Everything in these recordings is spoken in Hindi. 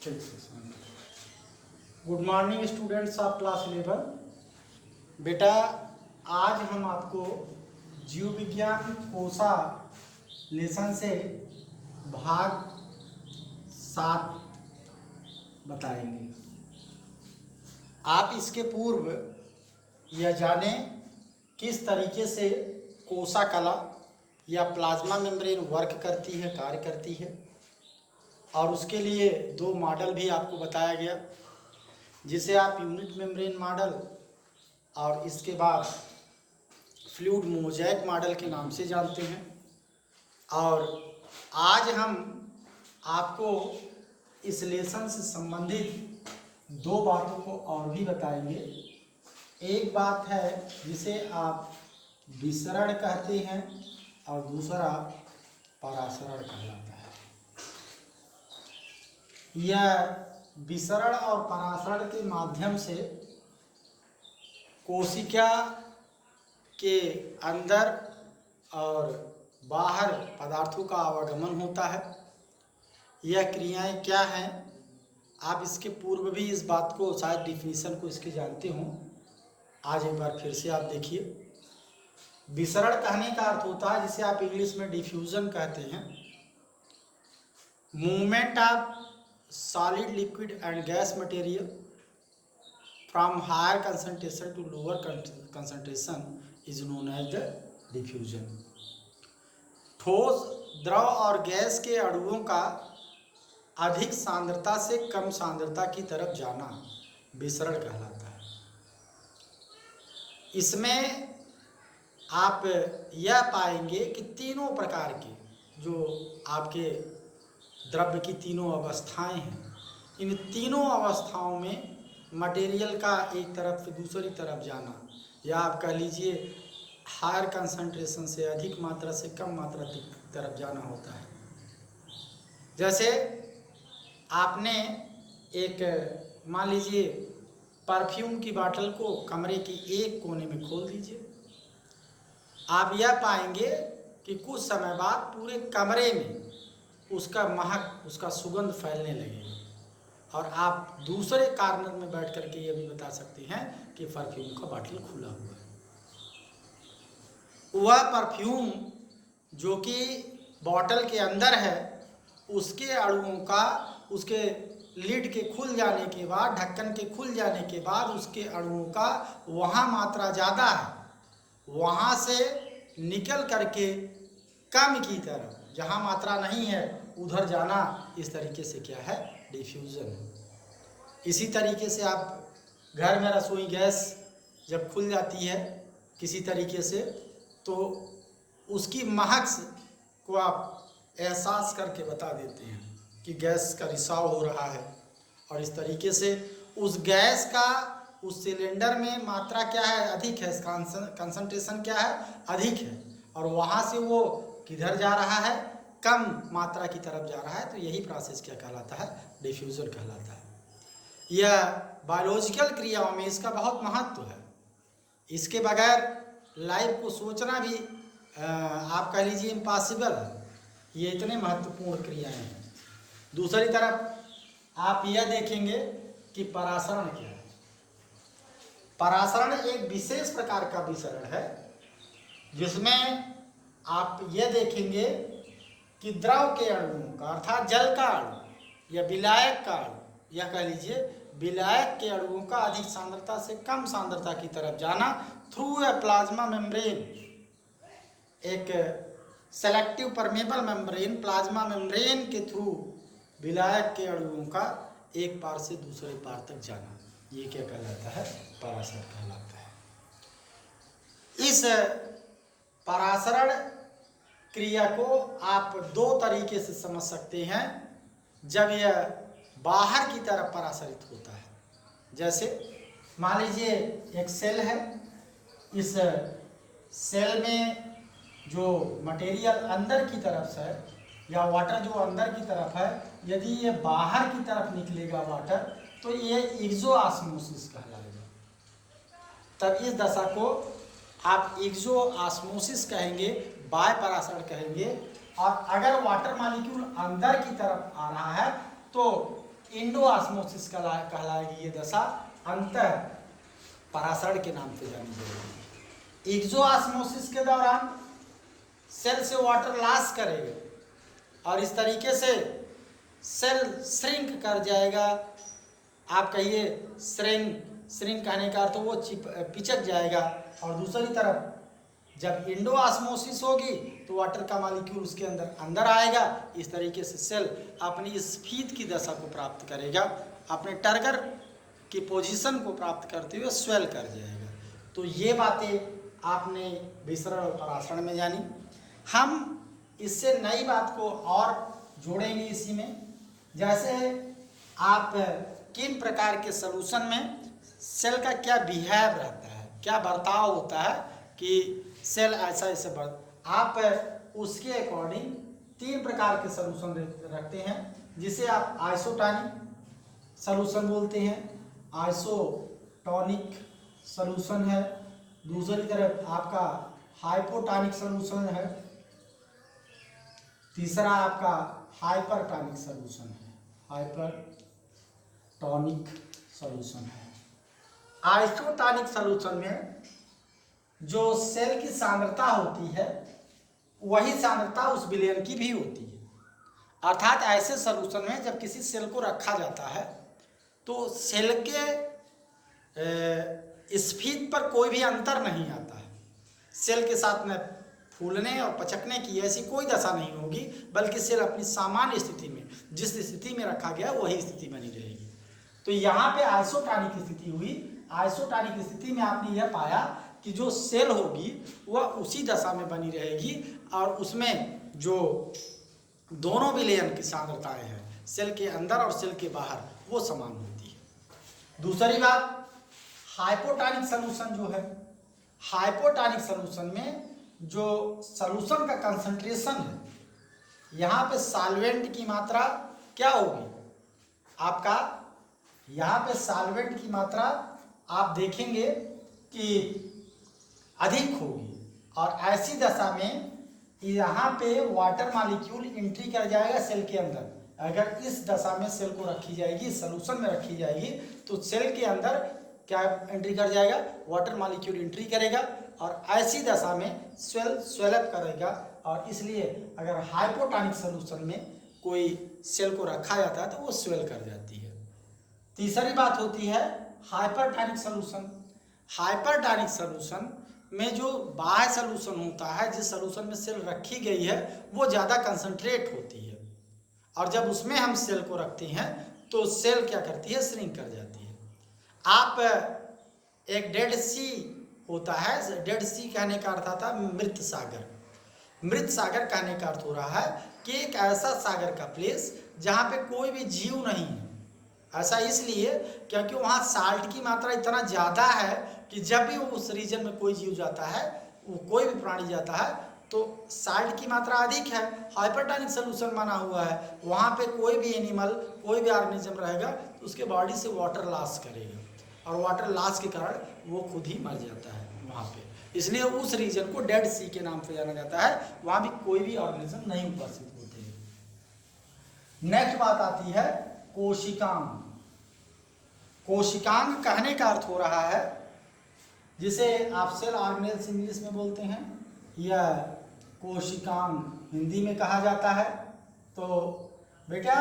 ठीक है। Good morning students of class 11। बेटा आज हम आपको जीव विज्ञान कोसा लेसन से भाग 7 बताएंगे। आप इसके पूर्व यह जाने किस तरीके से कोसा कला या प्लाज्मा मेम्ब्रेन वर्क करती है, कार्य करती है, और उसके लिए 2 मॉडल भी आपको बताया गया, जिसे आप यूनिट मेम्ब्रेन मॉडल और इसके बाद फ्लूइड मोज़ेक मॉडल के नाम से जानते हैं। और आज हम आपको इस लेसन से संबंधित 2 बातों को और भी बताएंगे। एक बात है जिसे आप विसरण कहते हैं और दूसरा परासरण कहलाता है। यह विसरण और परासरण के माध्यम से कोशिका के अंदर और बाहर पदार्थों का आवागमन होता है। यह क्रियाएं क्या हैं, आप इसके पूर्व भी इस बात को शायद डिफिनीशन को इसके जानते हों। आज एक बार फिर से आप देखिए। विसरण कहने का अर्थ होता है, जिसे आप इंग्लिश में डिफ्यूजन कहते हैं, movement of solid, liquid and gas material from higher concentration to lower concentration is known as the diffusion. ठोस, द्रव और गैस के अणुओं का अधिक सांद्रता से कम सांद्रता की तरफ जाना विसरण कहलाता है। इसमें आप यह पाएंगे कि तीनों प्रकार के जो आपके द्रव्य की तीनों अवस्थाएं हैं, इन तीनों अवस्थाओं में मटेरियल का एक तरफ से दूसरी तरफ जाना, या आप कह लीजिए हायर कंसंट्रेशन से अधिक मात्रा से कम मात्रा की तरफ जाना होता है। जैसे आपने एक मान लीजिए परफ्यूम की बाटल को कमरे की एक कोने में खोल दीजिए, आप यह पाएंगे कि कुछ समय बाद पूरे कमरे में उसका महक, उसका सुगंध फैलने लगेगा, और आप दूसरे कॉर्नर में बैठ करके ये भी बता सकते हैं कि परफ्यूम का बाटल खुला हुआ है। वह परफ्यूम जो कि बॉटल के अंदर है, उसके अणुओं का, उसके लिड के खुल जाने के बाद, ढक्कन के खुल जाने के बाद उसके अणुओं का वहाँ मात्रा ज़्यादा है, वहाँ से निकल करके कम की तरफ, जहाँ मात्रा नहीं है उधर जाना, इस तरीके से क्या है, डिफ्यूज़न। इसी तरीके से आप घर में रसोई गैस जब खुल जाती है किसी तरीके से, तो उसकी महक को आप एहसास करके बता देते हैं कि गैस का रिसाव हो रहा है। और इस तरीके से उस गैस का उस सिलेंडर में मात्रा क्या है, अधिक है, कंसंट्रेशन क्या है, अधिक है, और वहाँ से वो किधर जा रहा है, कम मात्रा की तरफ जा रहा है। तो यही प्रोसेस क्या कहलाता है, डिफ्यूजन कहलाता है। यह बायोलॉजिकल क्रियाओं में इसका बहुत महत्व है। इसके बगैर लाइफ को सोचना भी आप कह लीजिए इम्पॉसिबल है। ये इतने महत्वपूर्ण क्रियाएं हैं। दूसरी तरफ आप यह देखेंगे कि परासरण क्या है। परासरण एक विशेष प्रकार का विसरण है, जिसमें आप यह देखेंगे कि द्रव के अणुओं का, अर्थात जल का अणु या विलायक का अणु, यह कह लीजिए विलायक के अणुओं का अधिक सांद्रता से कम सांद्रता की तरफ जाना थ्रू ए प्लाज्मा मेम्ब्रेन, एक selective permeable membrane, plasma membrane के थ्रू विलायक के अणुओं का एक पार से दूसरे पार तक जाना, ये क्या कहलाता है, परासरण कहलाता है। इस परासरण क्रिया को आप 2 तरीके से समझ सकते हैं। जब यह बाहर की तरफ परासरित होता है, जैसे मान लीजिए एक सेल है, इस सेल में जो मटेरियल अंदर की तरफ से है, या वाटर जो अंदर की तरफ है, यदि ये बाहर की तरफ निकलेगा वाटर, तो ये एक्सोऑस्मोसिस कहलाएगा। तब इस दशा को आप एक्सोऑस्मोसिस कहेंगे, बाय परासरण कहेंगे। और अगर वाटर मॉलिक्यूल अंदर की तरफ आ रहा है तो इंडोऑस्मोसिस कहलाएगी ये दशा, अंतर परासरण के नाम से जानी जाएगी। एक्सोऑस्मोसिस के दौरान सेल से वाटर लॉस करेगा और इस तरीके से सेल श्रिंक कर जाएगा। आप कहिए श्रिंक कहने का अर्थ वो पिचक जाएगा। और दूसरी तरफ जब इंडोऑस्मोसिस होगी तो वाटर का मॉलिक्यूल उसके अंदर आएगा। इस तरीके से सेल अपनी स्फीत की दशा को प्राप्त करेगा, अपने टर्गर की पोजीशन को प्राप्त करते हुए स्वेल कर जाएगा। तो ये बातें आपने विसरण और परासरण में जानी। हम इससे नई बात को और जोड़ेंगे इसी में, जैसे आप किन प्रकार के सॉल्यूशन में सेल का क्या बिहेव रहता है, क्या बर्ताव होता है कि सेल ऐसा ऐसे आप उसके अकॉर्डिंग 3 प्रकार के सॉल्यूशन रखते हैं, जिसे आप आइसोटॉनिक सॉल्यूशन बोलते हैं। आइसोटॉनिक सॉल्यूशन है। दूसरी तरफ आपका हाइपोटॉनिक सॉल्यूशन है। तीसरा आपका हाइपरटॉनिक सॉल्यूशन है। हाइपरटॉनिक सॉल्यूशन है। आइसोटॉनिक सॉल्यूशन में जो सेल की सांद्रता होती है वही सांद्रता उस विलयन की भी होती है। अर्थात ऐसे सॉल्यूशन में जब किसी सेल को रखा जाता है तो सेल के स्फीत पर कोई भी अंतर नहीं आता है। सेल के साथ में फूलने और पचकने की ऐसी कोई दशा नहीं होगी, बल्कि सेल अपनी सामान्य स्थिति में, जिस स्थिति में रखा गया वही स्थिति बनी रहेगी। तो यहाँ पे आइसोटॉनिक स्थिति हुई। आइसोटॉनिक स्थिति में आपने यह पाया कि जो सेल होगी वह उसी दशा में बनी रहेगी और उसमें जो दोनों विलयन की सांद्रताएं हैं, सेल के अंदर और सेल के बाहर, वो समान होती है। दूसरी बात, हाइपोटॉनिक सॉल्यूशन जो है, हाइपोटॉनिक सॉल्यूशन में जो सॉल्यूशन का कंसंट्रेशन है, यहाँ पे सॉल्वेंट की मात्रा क्या होगी आपका, यहाँ पे सॉल्वेंट की मात्रा आप देखेंगे कि अधिक होगी और ऐसी दशा में यहाँ पे वाटर मॉलिक्यूल एंट्री कर जाएगा सेल के अंदर। अगर इस दशा में सेल को रखी जाएगी, सॉल्यूशन में रखी जाएगी, तो सेल के अंदर क्या एंट्री कर जाएगा, वाटर मॉलिक्यूल एंट्री करेगा और ऐसी दशा में स्वेलअप करेगा। और इसलिए अगर हाइपोटॉनिक सॉल्यूशन में कोई सेल को रखा जाता है तो वो स्वेल कर जाती है। तीसरी बात होती है हाइपरटॉनिक सॉल्यूशन। हाइपरटॉनिक सॉल्यूशन में जो बाह्य सॉल्यूशन होता है, जिस सॉल्यूशन में सेल रखी गई है, वो ज़्यादा कंसंट्रेट होती है और जब उसमें हम सेल को रखते हैं तो सेल क्या करती है, श्रिंक कर जाती है। आप एक डेड सी होता है, डेड सी कहने का अर्थ आता है मृत सागर। मृत सागर कहने का अर्थ हो रहा है कि एक ऐसा सागर का प्लेस जहाँ पे कोई भी जीव नहीं है। ऐसा इसलिए क्योंकि वहाँ साल्ट की मात्रा इतना ज़्यादा है कि जब भी उस रीजन में कोई जीव जाता है, वो कोई भी प्राणी जाता है, तो साल्ट की मात्रा अधिक है। हाइपरटॉनिक सॉल्यूशन माना हुआ है, वहाँ पे कोई भी एनिमल, कोई भी ऑर्गेनिज्म रहेगा तो उसके बॉडी से वाटर लॉस करेगा और वाटर लॉस के कारण वो खुद ही मर जाता है वहाँ पे। इसलिए उस रीजन को डेड सी के नाम से जाना जाता है। वहाँ भी कोई भी ऑर्गेनिज्म नहीं उपस्थित होते हैं। नेक्स्ट बात आती है कोशिकांग। कोशिकांग कहने का अर्थ हो रहा है, जिसे आप सेल ऑर्गेनेल्स इंग्लिश में बोलते हैं या कोशिकांग हिंदी में कहा जाता है। तो बेटा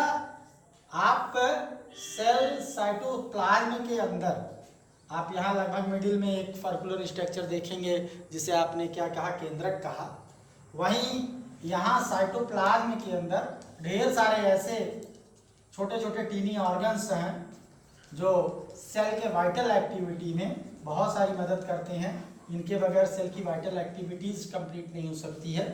आप सेल साइटोप्लाज्म के अंदर आप यहाँ लगभग मिडिल में एक सर्कुलर स्ट्रक्चर देखेंगे, जिसे आपने क्या कहा, केंद्रक कहा। वहीं यहाँ साइटोप्लाज्म के अंदर ढेर सारे ऐसे छोटे छोटे टीनी ऑर्गन्स हैं जो सेल के वाइटल एक्टिविटी में बहुत सारी मदद करते हैं। इनके बगैर सेल की वाइटल एक्टिविटीज़ कंप्लीट नहीं हो सकती है।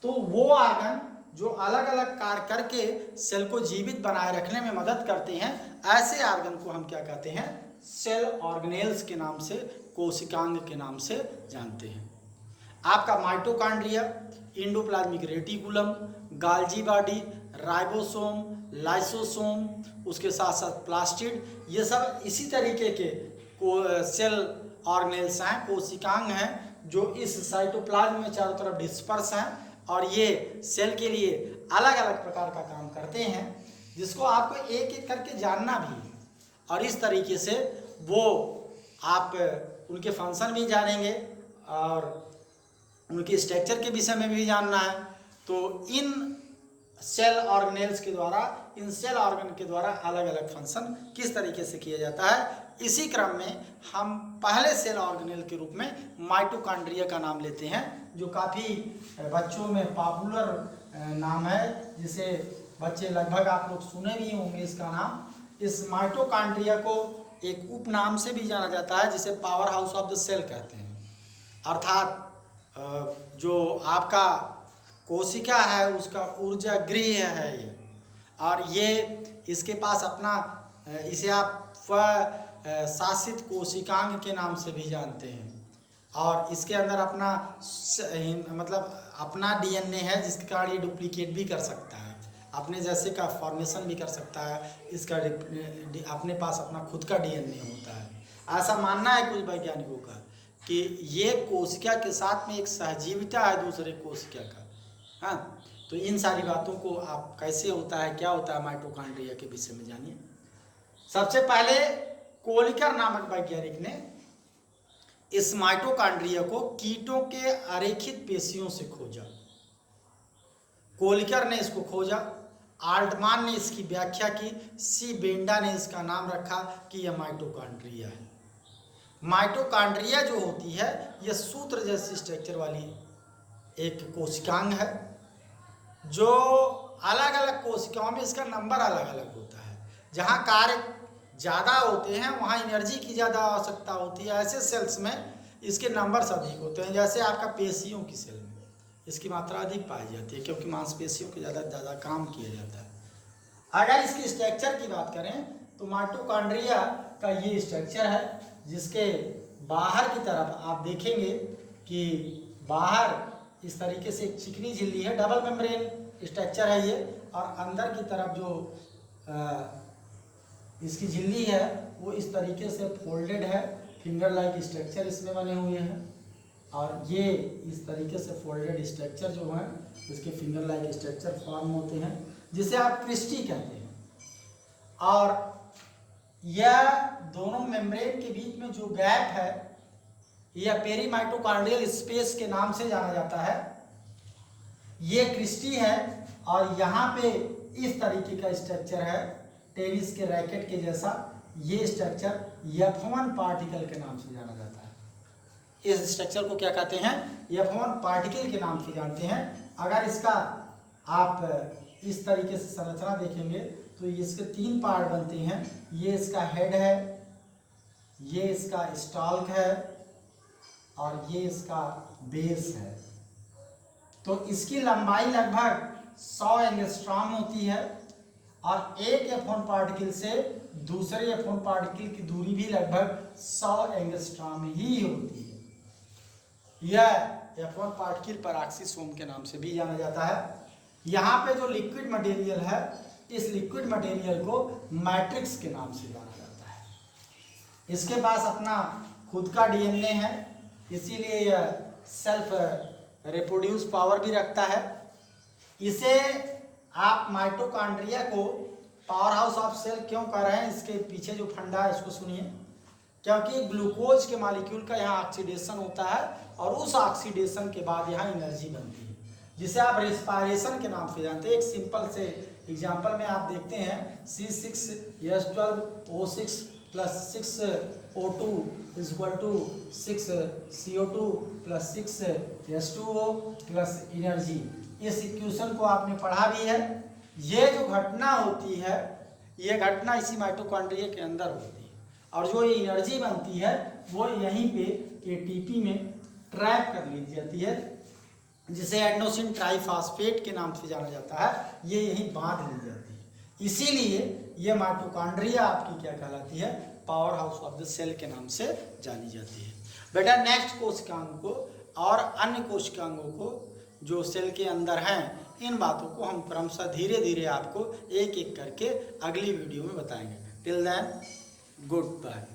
तो वो ऑर्गन जो अलग अलग कार्य करके सेल को जीवित बनाए रखने में मदद करते हैं, ऐसे ऑर्गन को हम क्या कहते हैं, सेल ऑर्गेनेल्स के नाम से, कोशिकांग के नाम से जानते हैं। आपका mitochondria, endoplasmic reticulum, गाल्जी body, ribosome, lysosome, उसके साथ साथ प्लास्टिड, ये सब इसी तरीके के सेल ऑर्गेनेल्स हैं, कोशिकांग हैं, जो इस साइटोप्लाज्म में चारों तरफ डिस्पर्स हैं और ये सेल के लिए अलग अलग प्रकार का काम करते हैं। जिसको आपको एक एक करके जानना भी है, और इस तरीके से वो आप उनके फंक्शन भी जानेंगे और उनके स्ट्रक्चर के विषय में भी जानना है। तो इन सेल ऑर्गेनेल्स के द्वारा, इन सेल ऑर्गन के द्वारा अलग अलग फंक्शन किस तरीके से किया जाता है, इसी क्रम में हम पहले सेल ऑर्गेनेल के रूप में माइटोकॉन्ड्रिया का नाम लेते हैं, जो काफ़ी बच्चों में पॉपुलर नाम है, जिसे बच्चे लगभग आप लोग सुने भी होंगे इसका नाम। इस माइटोकॉन्ड्रिया को एक उपनाम से भी जाना जाता है, जिसे powerhouse of the cell कहते हैं। अर्थात जो आपका कोशिका है उसका ऊर्जा गृह है ये, और ये इसके पास अपना, इसे आप शासित कोशिकांग के नाम से भी जानते हैं, और इसके अंदर अपना मतलब अपना डीएनए है, जिसके कारण ये डुप्लीकेट भी कर सकता है, अपने जैसे का फॉर्मेशन भी कर सकता है, इसका अपने पास अपना खुद का डीएनए होता है। ऐसा मानना है कुछ वैज्ञानिकों का कि ये कोशिका के साथ में एक सहजीविता है दूसरे कोशिका का। हाँ, तो इन सारी बातों को आप कैसे होता है, क्या होता है माइटोकॉन्ड्रिया के विषय में जानिए। सबसे पहले कोलिकर नामक वैज्ञानिक ने इस माइटोकॉन्ड्रिया को कीटों के अरेखित पेशियों से खोजा। कोलिकर ने इसको खोजा, आल्टमान ने इसकी व्याख्या की, सी बेंडा ने इसका नाम रखा कि यह माइटोकॉन्ड्रिया है। माइटोकॉन्ड्रिया जो होती है यह सूत्र जैसी स्ट्रक्चर वाली एक कोशिकांग है, जो अलग अलग कोशिकाओं में इसका नंबर अलग अलग होता है। जहाँ कार्य ज़्यादा होते हैं वहाँ एनर्जी की ज़्यादा आवश्यकता होती है, ऐसे सेल्स में इसके नंबर्स अधिक होते हैं। जैसे आपका पेशियों की सेल में इसकी मात्रा अधिक पाई जाती है, क्योंकि मांसपेशियों के ज़्यादा काम किया जाता है। अगर इसकी स्ट्रक्चर की बात करें तो माइटोकॉन्ड्रिया का ये स्ट्रक्चर है, जिसके बाहर की तरफ आप देखेंगे कि बाहर इस तरीके से एक चिकनी झिल्ली है, डबल मेम्ब्रेन स्ट्रक्चर है ये, और अंदर की तरफ जो इसकी झिल्ली है वो इस तरीके से फोल्डेड है, फिंगर लाइक स्ट्रक्चर इसमें बने हुए हैं, और ये इस तरीके से फोल्डेड स्ट्रक्चर जो है इसके फिंगर लाइक स्ट्रक्चर फॉर्म होते हैं, जिसे आप क्रिस्टी कहते हैं। और यह दोनों मेम्ब्रेन के बीच में जो गैप है यह पेरीमाइटोकॉन्ड्रियल स्पेस के नाम से जाना जाता है। ये क्रिस्टी है, और यहाँ पे इस तरीके का स्ट्रक्चर है टेनिस के रैकेट के जैसा। ये स्ट्रक्चर F1 पार्टिकल के नाम से जाना जाता है। इस स्ट्रक्चर को क्या कहते हैं, F1 पार्टिकल के नाम से जानते हैं। अगर इसका आप इस तरीके से संरचना देखेंगे तो इसके 3 पार्ट बनते हैं। ये इसका हेड है, ये इसका स्टॉल्क है, और ये इसका बेस है। तो इसकी लंबाई लगभग 100 एंगस्ट्रॉम होती है, और एक F1 पार्टिकल से दूसरे F1 पार्टिकल की दूरी भी लगभग 100 एंगस्ट्रॉम ही होती है। यह F1 पार्टिकल पैराक्सीसोम के नाम से भी जाना जाता है। यहाँ पे जो लिक्विड मटेरियल है, इस लिक्विड मटेरियल को मैट्रिक्स के नाम से जाना जाता है। इसके पास अपना खुद का डीएनए है, इसीलिए यह सेल्फ रिप्रोड्यूस पावर भी रखता है। इसे आप माइटोकॉन्ड्रिया को पावर हाउस ऑफ सेल क्यों कह रहे हैं, इसके पीछे जो फंडा है इसको सुनिए। क्योंकि ग्लूकोज के मॉलिक्यूल का यहाँ ऑक्सीडेशन होता है, और उस ऑक्सीडेशन के बाद यहाँ एनर्जी बनती है, जिसे आप रेस्पायरेशन के नाम से जानते हैं। एक सिंपल से एग्जाम्पल में आप देखते हैं C6H12O6 + 6O2 = 6 CO2 + 6 H2O + energy. इस इक्वेशन को आपने पढ़ा भी है। ये जो घटना होती है, ये घटना इसी माइटोकॉन्ड्रिया के अंदर होती है, और जो एनर्जी बनती है वो यहीं पे ATP में ट्रैप कर ली जाती है, जिसे एडेनोसिन ट्राइफॉस्फेट के नाम से जाना जाता है। ये यहीं बांध ली जाती है, इसीलिए ये माइटोकॉन्ड्रिया आपकी क्या कहलाती है, powerhouse of the cell के नाम से जानी जाती है। बेटा नेक्स्ट कोशिकांग को और अन्य कोशिकांगों को जो सेल के अंदर हैं, इन बातों को हम क्रमशः धीरे धीरे आपको एक एक करके अगली वीडियो में बताएंगे। Till then good bye.